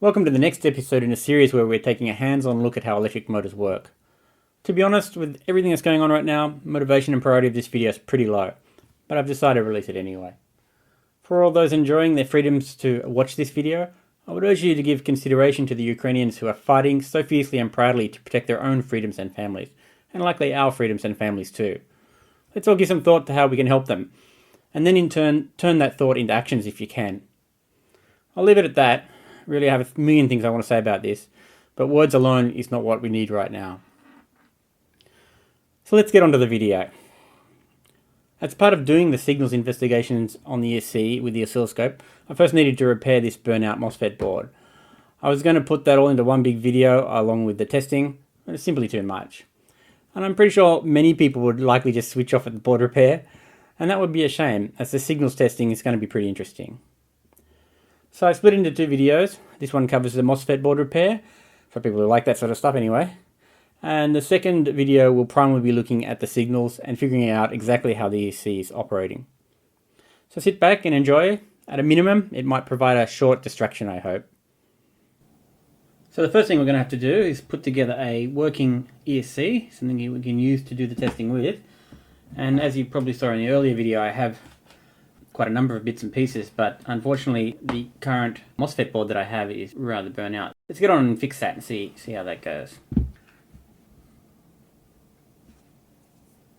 Welcome to the next episode in a series where we're taking a hands-on look at how electric motors work. To be honest, with everything that's going on right now, motivation and priority of this video is pretty low, but I've decided to release it anyway. For all those enjoying their freedoms to watch this video, I would urge you to give consideration to the Ukrainians who are fighting so fiercely and proudly to protect their own freedoms and families, and likely our freedoms and families too. Let's all give some thought to how we can help them, and then in turn, turn that thought into actions if you can. I'll leave it at that. Really, I have a million things I want to say about this, but words alone is not what we need right now. So let's get on to the video. As part of doing the signals investigations on the ESC with the oscilloscope, I first needed to repair this burnout MOSFET board. I was going to put that all into one big video along with the testing, but it's simply too much. And I'm pretty sure many people would likely just switch off at the board repair, and that would be a shame, as the signals testing is going to be pretty interesting. So I split into two videos. This one covers the MOSFET board repair, for people who like that sort of stuff anyway. And the second video will primarily be looking at the signals and figuring out exactly how the ESC is operating. So sit back and enjoy. At a minimum, it might provide a short distraction, I hope. So the first thing we're going to have to do is put together a working ESC, something we can use to do the testing with. And as you probably saw in the earlier video, I have quite a number of bits and pieces, but unfortunately the current MOSFET board that I have is rather burnt out. Let's get on and fix that and see how that goes.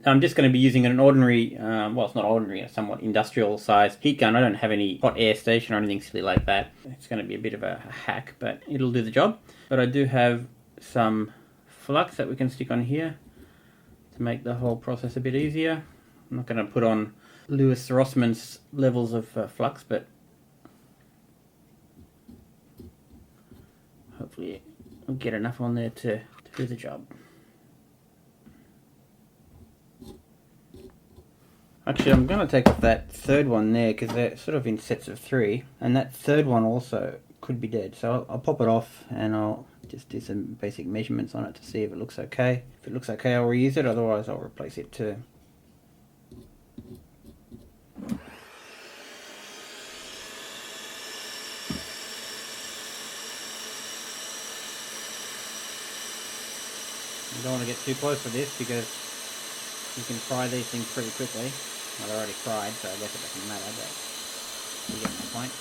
I'm just going to be using an ordinary, well, it's not ordinary, a somewhat industrial sized heat gun. I don't have any hot air station or anything silly like that. It's going to be a bit of a hack, but it'll do the job. But I do have some flux that we can stick on here to make the whole process a bit easier. I'm not going to put on Lewis Rossman's levels of flux, but hopefully we'll get enough on there to do the job. Actually, I'm going to take off that third one there because they're sort of in sets of 3, and that third one also could be dead. So I'll pop it off and I'll just do some basic measurements on it to see if it looks okay. If it looks okay, I'll reuse it, otherwise I'll replace it too. You don't want to get too close to this because you can fry these things pretty quickly. Well, they're already fried, so I guess it doesn't matter, but you get my point.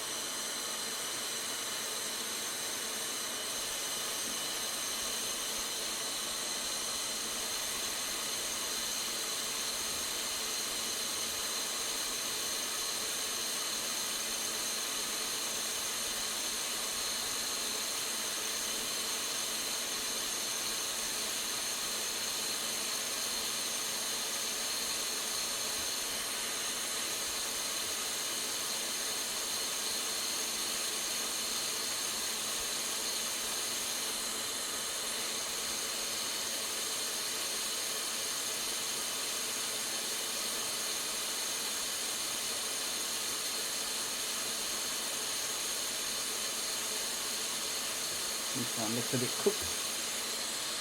This one looks a bit cooked.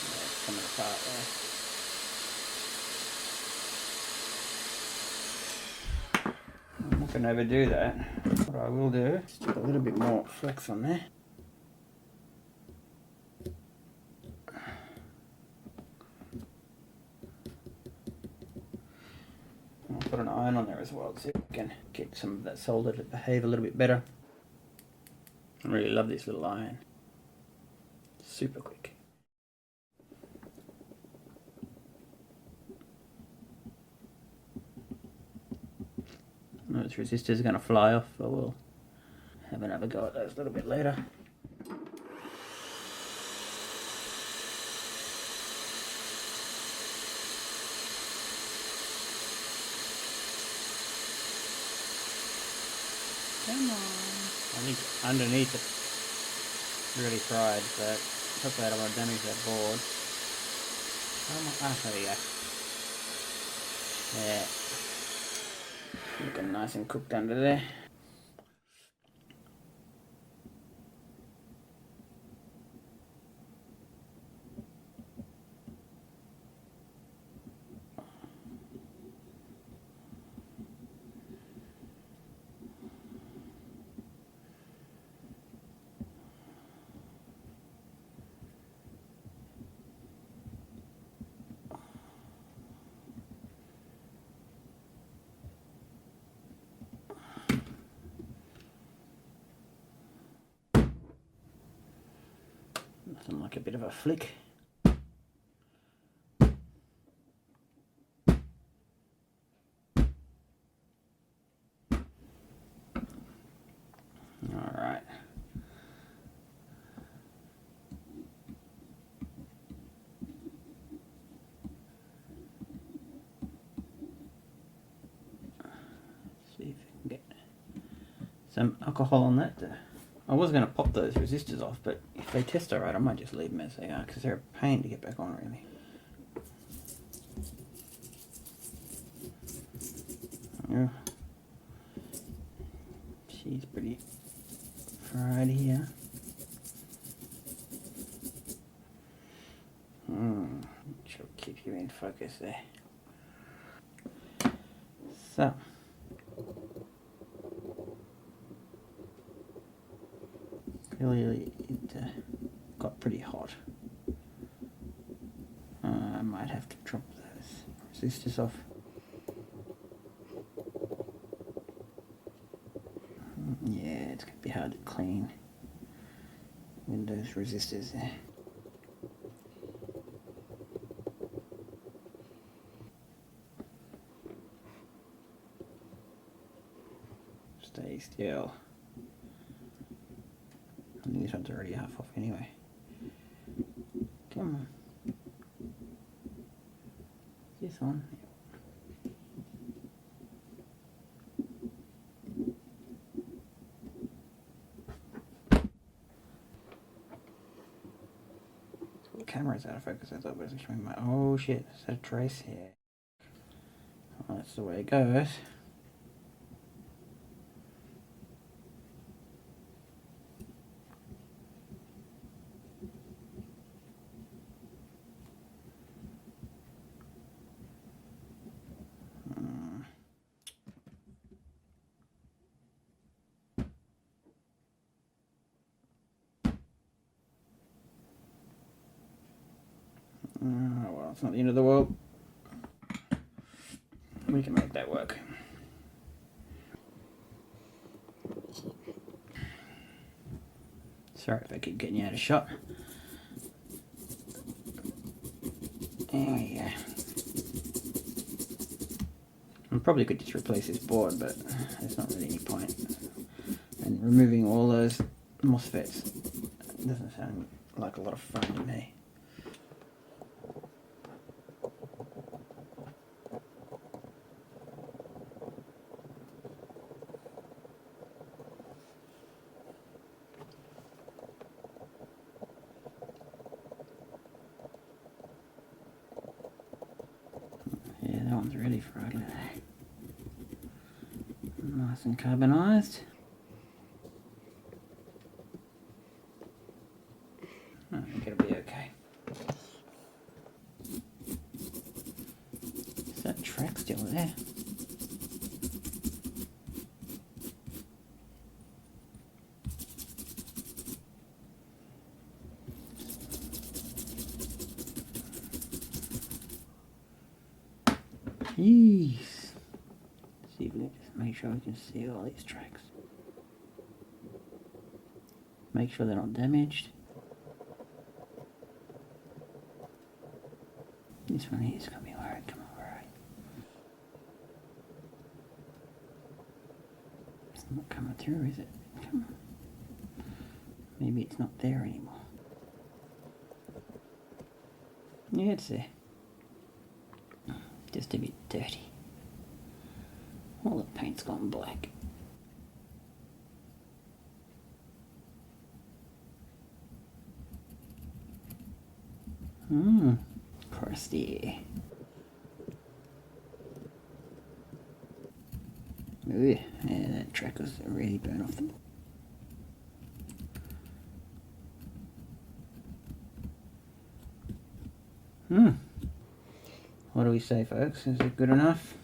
Yeah, it's coming apart there. I'm not going to overdo that. What I will do is stick a little bit more flex on there. I'll put an iron on there as well, so we can get some of that solder to behave a little bit better. I really love this little iron. Super quick. Those resistors are going to fly off, but we'll have another go at those a little bit later. Come on. I think underneath it's really fried, so hopefully I don't want to damage that board. There we go. Yeah. Looking nice and cooked under there. like a bit of a flick. Alright. See if we can get some alcohol on that. I was going to pop those resistors off, but if they test alright, I might just leave them as they are, because they're a pain to get back on, really. Yeah. She's pretty fried here. She'll keep you in focus there. So. Clearly it got pretty hot. I might have to drop those resistors off. Yeah, it's going to be hard to clean with those resistors there. Stay still. I think this one's already half off anyway. Come on. This one. The camera's out of focus. I thought it was showing my. Oh shit! Is that a trace here? Well, that's the way it goes. Well, it's not the end of the world. We can make that work. Sorry if I keep getting you out of shot. There we go. I probably could just replace this board, but there's not really any point. And removing all those MOSFETs doesn't sound like a lot of fun to me. Yeah, that one's really fried. Look at that. Nice and carbonised. I think it'll be okay. Is that track still there? Jeez. See if we can just make sure we can see all these tracks. Make sure they're not damaged. This one here's gonna be alright, come on, alright. It's not coming through, is it? Come on. Maybe it's not there anymore. Yeah, it's there. Just a bit dirty. All the paint's gone black. Crusty. Ooh, yeah, that track was really burnt off the. What do we say, folks? Is it good enough?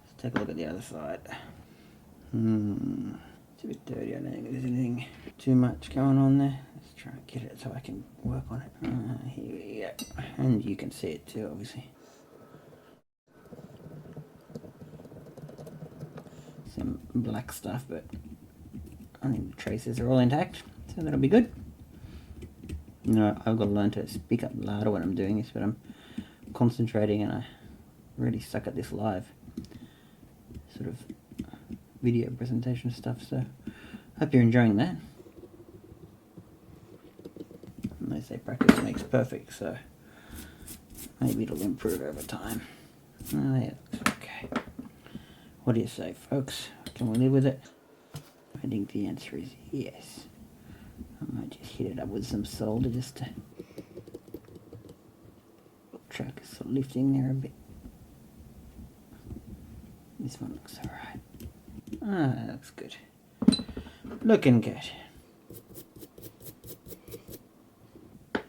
Let's take a look at the other side. It's a bit dirty. I don't think there's anything too much going on there. Let's try and get it so I can work on it. Here we go. And you can see it too, obviously. some black stuff, but I think the traces are all intact, so that'll be good. You know, I've got to learn to speak up louder when I'm doing this, but I'm concentrating and I really suck at this live sort of video presentation stuff, so hope you're enjoying that. And they say practice makes perfect, so maybe it'll improve over time. Oh, yeah, looks okay. What do you say, folks? Can we live with it? I think the answer is yes. I might just hit it up with some solder just to track is sort of lifting there a bit. This one looks alright. Ah, that looks good. Looking good.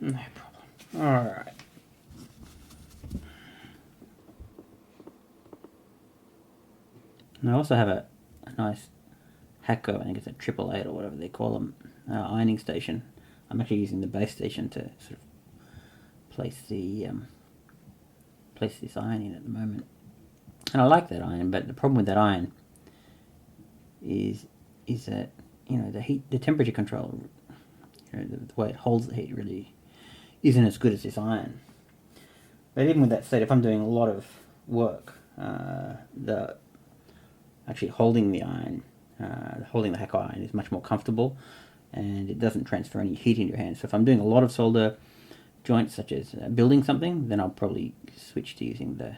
No problem. Alright. And I also have a nice Hacko, I think it's a 888 or whatever they call them, ironing station. I'm actually using the base station to sort of place this iron in at the moment. And I like that iron, but the problem with that iron is that, you know, the temperature control, you know, the way it holds the heat really isn't as good as this iron. But even with that said, if I'm doing a lot of work, actually holding the iron, holding the Hacko iron is much more comfortable, and it doesn't transfer any heat into your hands. So if I'm doing a lot of solder joints, such as building something, then I'll probably switch to using the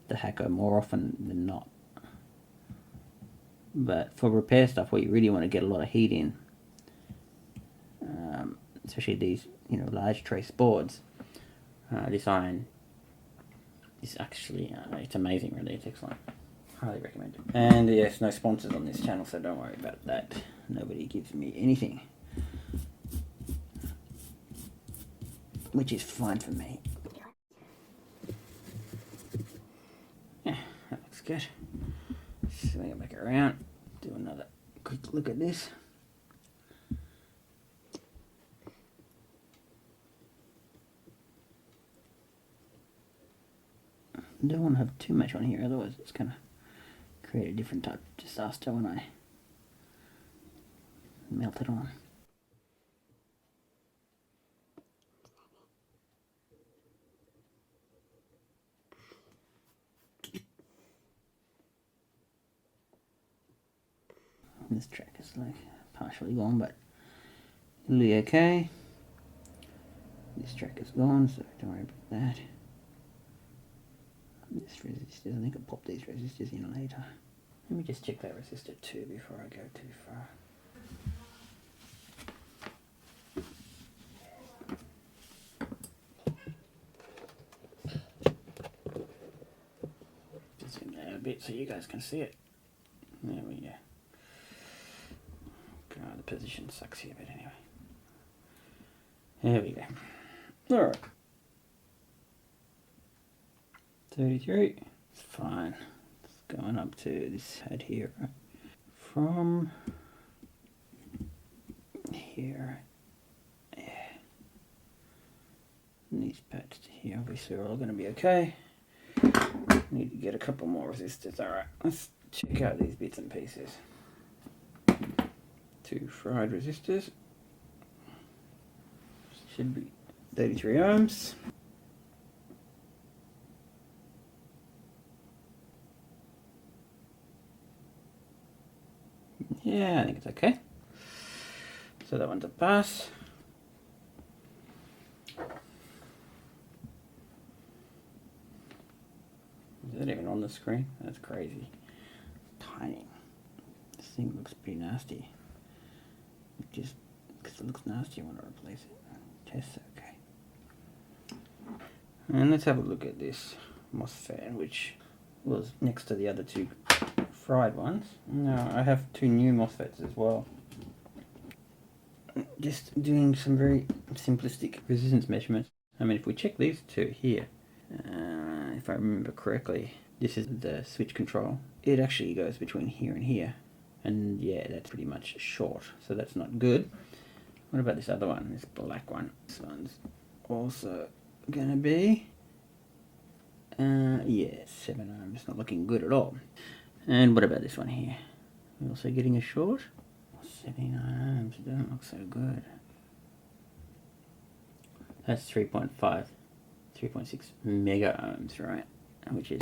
Hacko more often than not. But for repair stuff where you really want to get a lot of heat in, especially these, you know, large trace boards, this iron is actually it's amazing. Really, it's excellent. Highly recommend it. And yes, no sponsors on this channel, so don't worry about that. Nobody gives me anything, which is fine for me. Yeah, that looks good. Swing it back around, do another quick look at this. Don't want to have too much on here, otherwise it's going to create a different type of disaster when I melt it on. This track is like partially gone, but it'll be okay. This track is gone, so don't worry about that. This resistor, I think I'll pop these resistors in later. Let me just check that resistor too before I go too far. Just zoom out a bit so you guys can see it. There we go. God, the position sucks here, but anyway. There we go. Alright. 33. It's fine. It's going up to this head here. From here. Yeah. And these pads to here obviously are all going to be okay. Need to get a couple more resistors. Alright, let's check out these bits and pieces. 2 fried resistors. Should be 33 ohms. Yeah, I think it's okay. So that one's a pass. Is that even on the screen? That's crazy. Tiny. This thing looks pretty nasty. Just because it looks nasty, I want to replace it. Test okay. And let's have a look at this MOSFET, which was next to the other 2 fried ones. Now I have 2 new MOSFETs as well. Just doing some very simplistic resistance measurements. I mean, if we check these 2 here, if I remember correctly, this is the switch control. It actually goes between here and here. And yeah, that's pretty much short, so that's not good. What about this other one, this black one? This one's also gonna be, yeah, 7 ohms, not looking good at all. And what about this one here? We're also getting a short. 79 ohms. It doesn't look so good. That's 3.6 mega ohms, right? Which is,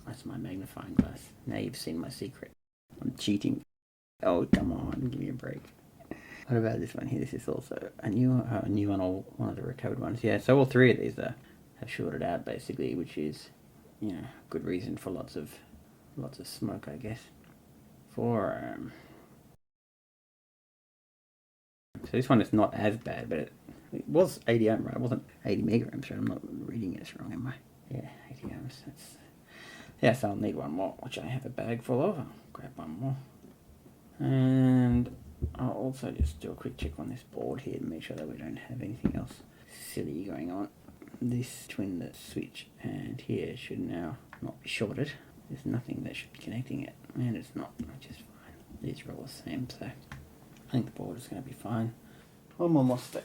that's my magnifying glass. Now you've seen my secret. I'm cheating. Oh, come on, give me a break. What about this one here? This is also a new one, or one of the recovered ones. Yeah, so all three of these have shorted out basically, which is, you know, good reason for lots of smoke, I guess. So this one is not as bad, but it was 80 ohm, right? It wasn't 80 mega ohms, right? I'm not reading this wrong, am I? Yeah, 80 ohms. Yeah, so I'll need one more, which I have a bag full of. I'll grab one more. And I'll also just do a quick check on this board here to make sure that we don't have anything else silly going on. This between the switch and here should now not be shorted. There's nothing that should be connecting it, and it's not, which is fine. These are all the same, so I think the board is going to be fine. One more MOSFET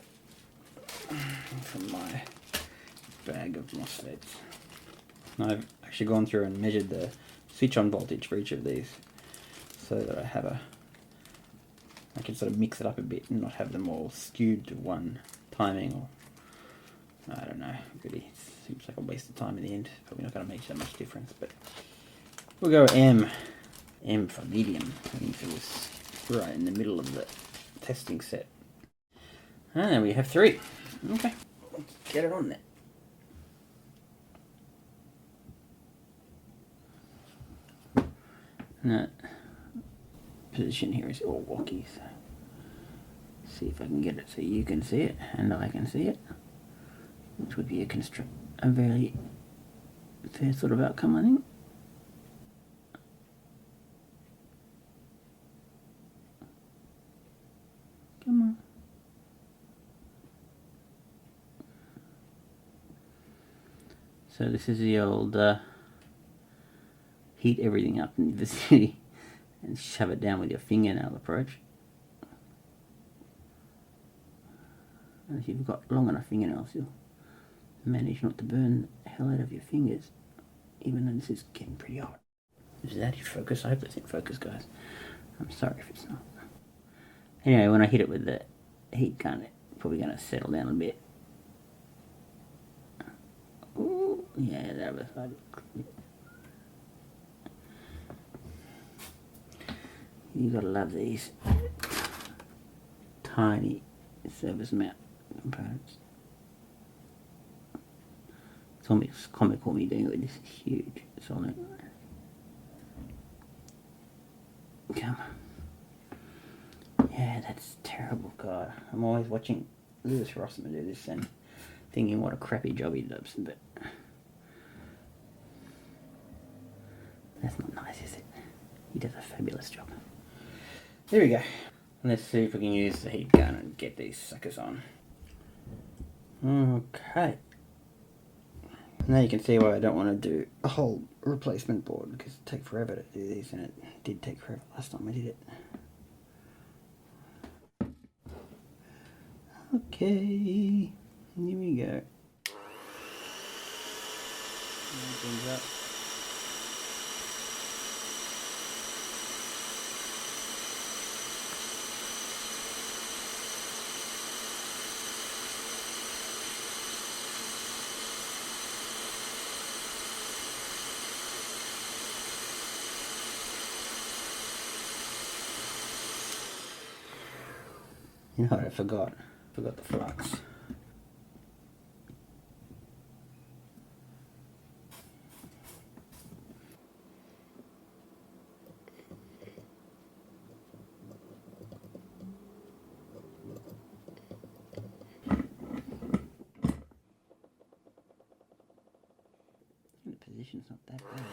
from my bag of MOSFETs. I've actually gone through and measured the switch on voltage for each of these, so that I can sort of mix it up a bit and not have them all skewed to one timing, or I don't know, really seems like a waste of time in the end. Probably not going to make that much difference, but we'll go M for medium. I think it was right in the middle of the testing set. And we have 3. Okay, let's get it on there. Now, position here is all wonky, so see if I can get it so you can see it and I can see it, which would be a very fair sort of outcome, I think. Come on. So this is the old heat everything up in the vicinity and shove it down with your fingernail approach. And if you've got long enough fingernails, you'll manage not to burn the hell out of your fingers, even though this is getting pretty hot. Is that in focus? I hope it's in focus, guys. I'm sorry if it's not. Anyway, when I hit it with the heat gun, it's probably going to settle down a bit. Ooh, yeah, that was hard. You gotta love these tiny service mount components. It's almost comical me doing it with this huge solid. Come on. Yeah, that's terrible, God. I'm always watching Lewis Rossman do this and thinking what a crappy job he does, but that's not nice, is it? He does a fabulous job. There we go. Let's see if we can use the heat gun and get these suckers on. Okay. Now you can see why I don't want to do a whole replacement board, because it takes forever to do these, and it did take forever last time I did it. Okay, here we go. Things up. You know what I forgot? I forgot the flux. The position's not that bad.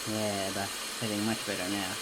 Yeah, that's feeling much better now.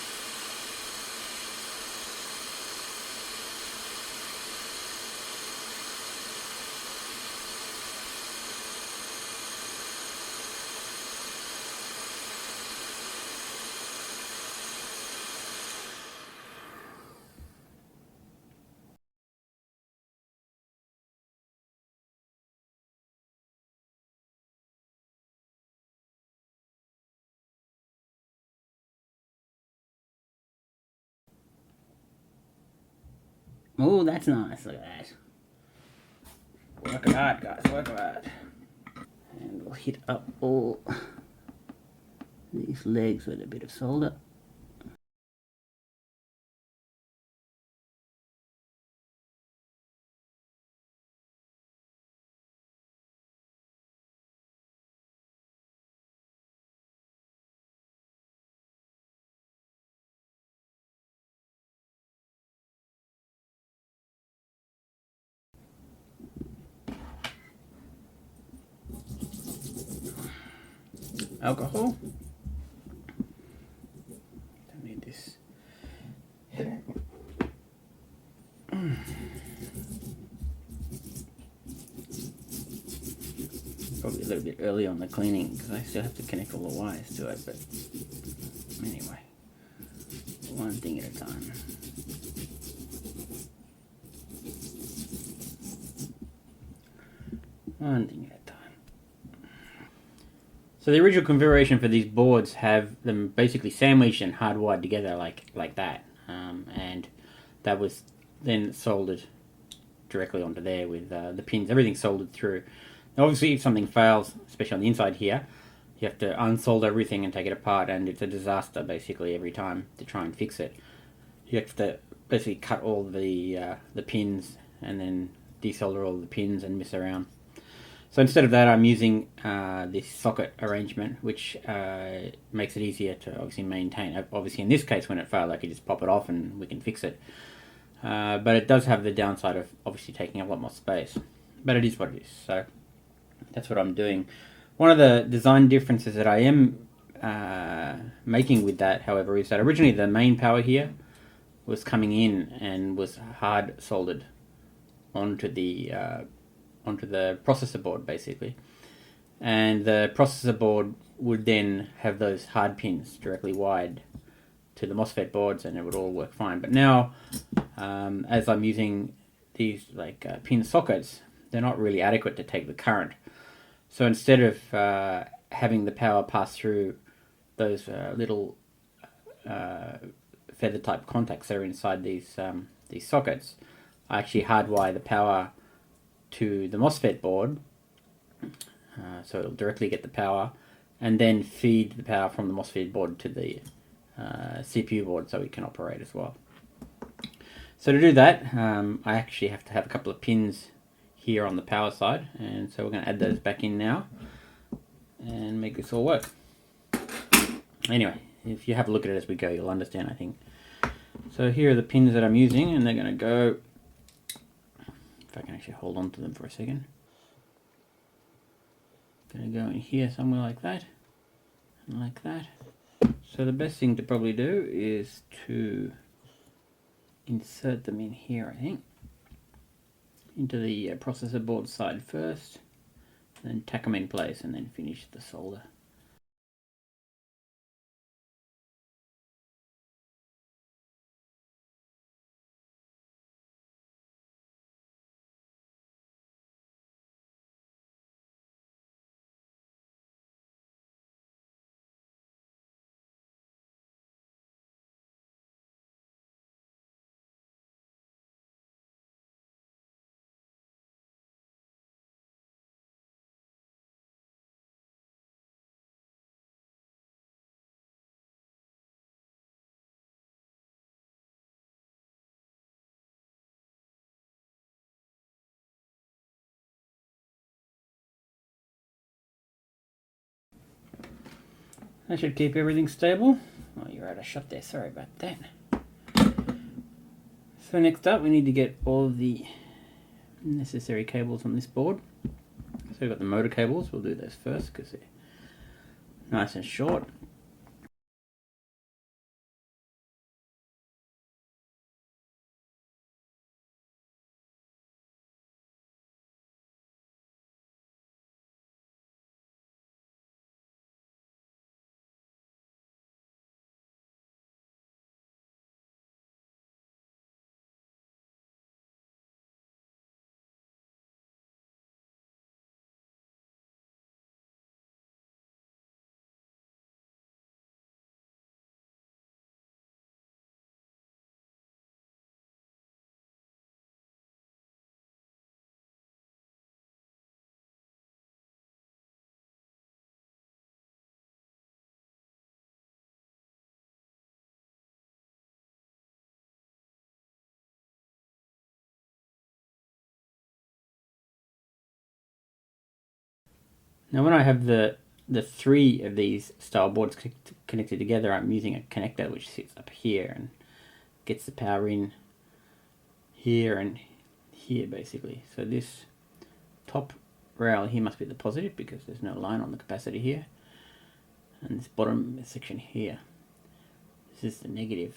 Oh, that's nice. Look at that. Work hard, guys. Work hard. And we'll hit up all these legs with a bit of solder. Alcohol. Don't need this. Probably a little bit early on the cleaning because I still have to connect all the wires to it, but anyway, one thing at a time. One thing at a time. So the original configuration for these boards have them basically sandwiched and hardwired together like that, and that was then soldered directly onto there with the pins, everything soldered through. Now obviously if something fails, especially on the inside here, you have to unsolder everything and take it apart, and it's a disaster basically every time to try and fix it. You have to basically cut all the pins and then desolder all the pins and mess around. So instead of that, I'm using this socket arrangement, which makes it easier to obviously maintain. Obviously in this case, when it failed, I could just pop it off and we can fix it. But it does have the downside of obviously taking a lot more space. But it is what it is, so that's what I'm doing. One of the design differences that I am making with that, however, is that originally the main power here was coming in and was hard soldered onto the processor board basically, and the processor board would then have those hard pins directly wired to the MOSFET boards and it would all work fine. But now as I'm using these pin sockets, they're not really adequate to take the current. So instead of having the power pass through those little feather type contacts that are inside these sockets, I actually hardwire the power to the MOSFET board, so it'll directly get the power and then feed the power from the MOSFET board to the CPU board so it can operate as well. So to do that, I actually have to have a couple of pins here on the power side, and so we're going to add those back in now and make this all work. Anyway, if you have a look at it as we go, you'll understand, I think. So here are the pins that I'm using, and they're going to go, if I can actually hold on to them for a second. Going to go in here somewhere like that, and like that. So the best thing to probably do is to insert them in here, I think, into the processor board side first, then tack them in place and then finish the solder. That should keep everything stable. Oh, you're out of shot there, sorry about that. So next up we need to get all of the necessary cables on this board. So we've got the motor cables, we'll do those first because they're nice and short. Now when I have the three of these style boards connected together, I'm using a connector which sits up here and gets the power in here and here basically. So this top rail here must be the positive because there's no line on the capacitor here, and this bottom section here, this is the negative.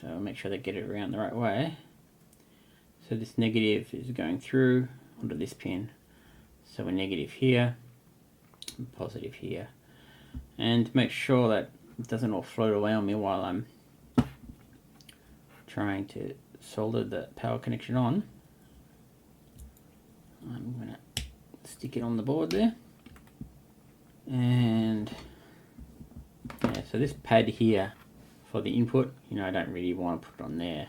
So I'll make sure they get it around the right way. So this negative is going through onto this pin, so we're negative here and positive here, and make sure that it doesn't all float away on me while I'm trying to solder the power connection on. I'm going to stick it on the board there, and yeah, so this pad here for the input, you know, I don't really want to put it on there.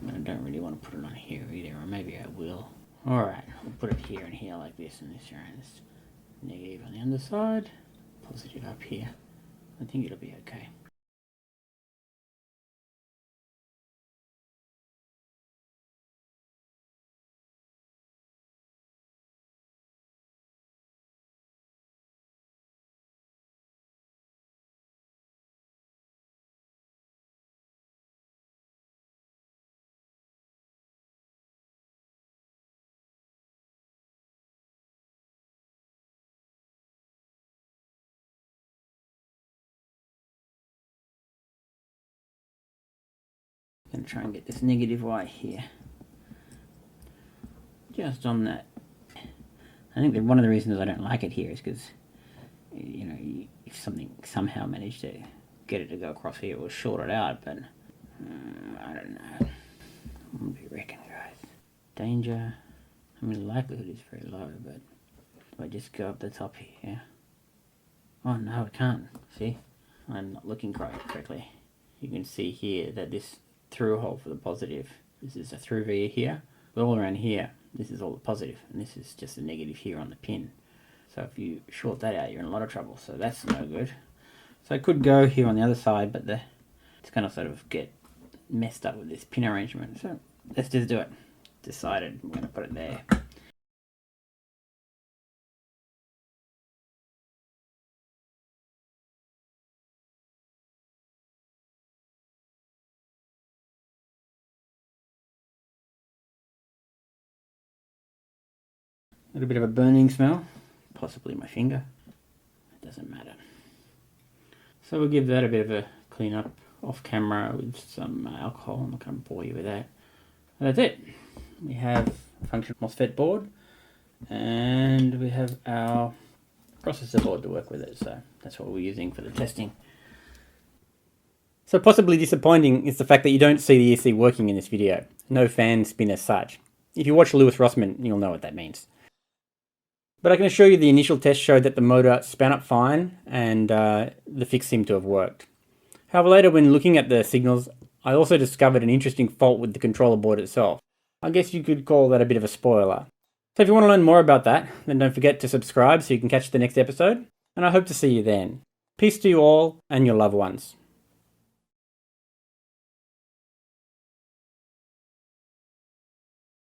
I don't really want to put it on here either, or maybe I will. Alright, we'll put it here and here like this, and this around this negative on the underside, positive up here. I think it'll be okay. I'm going to try and get this negative Y here. Just on that. I think that one of the reasons I don't like it here is because, you know, if something somehow managed to get it to go across here, it will short it out, but I don't know. What do you reckon, guys? Danger. I mean, the likelihood is very low, but if I just go up the top here. Oh no, I can't. See? I'm not looking correctly. You can see here that this through hole for the positive, this is a through via here, but all around here, this is all the positive, and this is just a negative here on the pin. So if you short that out, you're in a lot of trouble, so that's no good. So I could go here on the other side, but it's going to sort of get messed up with this pin arrangement, so let's just do it. Decided I'm going to put it there. A little bit of a burning smell, possibly my finger, it doesn't matter. So we'll give that a bit of a clean up off camera with some alcohol. I'm not going to bore you with that. And that's it. We have a function MOSFET board, and we have our processor board to work with it, so that's what we're using for the testing. So possibly disappointing is the fact that you don't see the ESC working in this video. No fan spin as such. If you watch Lewis Rossman, you'll know what that means. But I can assure you the initial test showed that the motor span up fine, and the fix seemed to have worked. However, later when looking at the signals, I also discovered an interesting fault with the controller board itself. I guess you could call that a bit of a spoiler. So if you want to learn more about that, then don't forget to subscribe so you can catch the next episode, and I hope to see you then. Peace to you all and your loved ones.